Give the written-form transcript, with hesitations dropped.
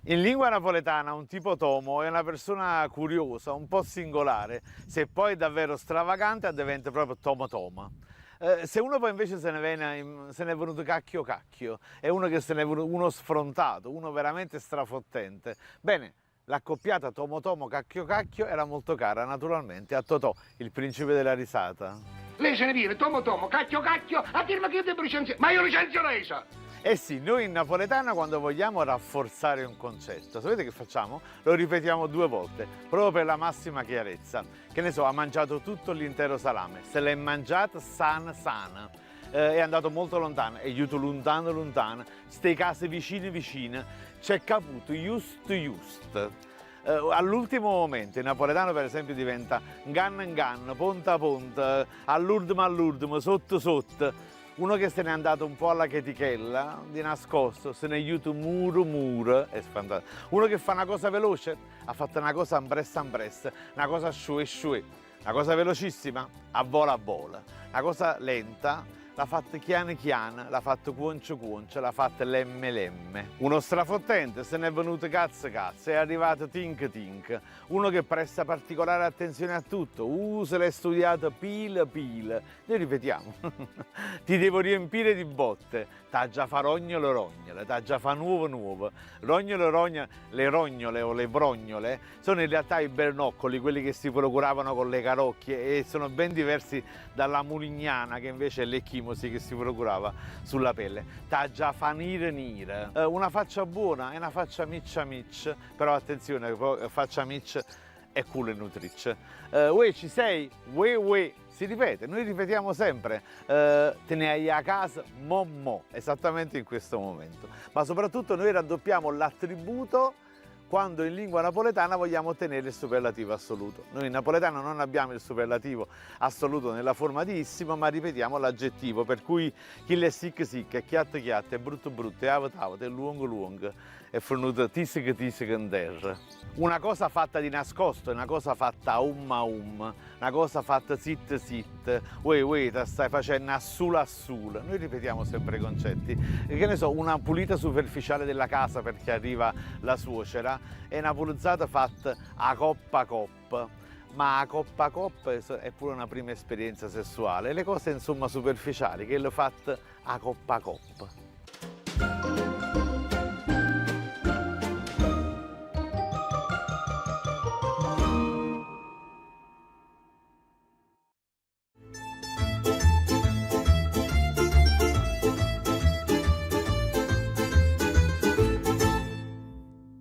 In lingua napoletana un tipo tomo è una persona curiosa, un po' singolare, se poi è davvero stravagante diventa proprio tomo toma. Se uno poi invece se ne è venuto cacchio cacchio, è uno che se ne è venuto uno sfrontato, uno veramente strafottente. Bene, l'accoppiata tomo tomo cacchio cacchio era molto cara naturalmente a Totò, il principe della risata. Lei se ne viene, tomo tomo, cacchio cacchio, a dirmi che io devo licenziare. Ma io licenzio lei, sa! Eh sì, noi in napoletana quando vogliamo rafforzare un concetto, sapete che facciamo? Lo ripetiamo 2 volte, proprio per la massima chiarezza. Che ne so, ha mangiato tutto l'intero salame, se l'è mangiato sana sana, è andato molto lontano, è aiuto lontano lontano, ste case vicine vicine, c'è caputo just just. All'ultimo momento in napoletano per esempio diventa nganna nganna, ponta ponta, all'ultimo all'ultimo, sotto sotto. Uno che se n'è andato un po' alla chetichella, di nascosto, se ne aiuta muro muro, è fantastico. Uno che fa una cosa veloce, ha fatto una cosa ambressa, una cosa shue shue, una cosa velocissima, a vola, una cosa lenta, l'ha fatta chiana chiana, l'ha fatto cuoncio cuoncio, l'ha fatta lemme lemme. Uno strafottente se ne è venuto cazzo, è arrivato tink tink. Uno che presta particolare attenzione a tutto, se l'è studiato pila. Noi ripetiamo, ti devo riempire di botte, t'ha già fa rognole, t'ha già fa nuovo. Rognole, le rognole o le brognole sono in realtà i bernoccoli, quelli che si procuravano con le carocchie e sono ben diversi dalla mulignana che invece è l'ecchimosi che si procurava sulla pelle. T'ha già fa nire. Una faccia buona e una faccia miccia, però attenzione, faccia miccia è culo e nutrice. Uè, ci sei? Uè, si ripete, noi ripetiamo sempre, te ne hai a casa, mo, esattamente in questo momento. Ma soprattutto noi raddoppiamo l'attributo quando in lingua napoletana vogliamo ottenere il superlativo assoluto. Noi in napoletano non abbiamo il superlativo assoluto nella forma di issimo, ma ripetiamo l'aggettivo, per cui chi è sic, è chiatte, è brutto, è avat, è luong, è fornuto tisic in terra. Una cosa fatta di nascosto, una cosa fatta a una cosa fatta sit, uè, te stai facendo a sul. Noi ripetiamo sempre i concetti. Che ne so, una pulita superficiale della casa perché arriva la suocera è una pulizzata fatta a coppa. Ma a coppa è pure una prima esperienza sessuale. Le cose insomma superficiali che le fatte a coppa.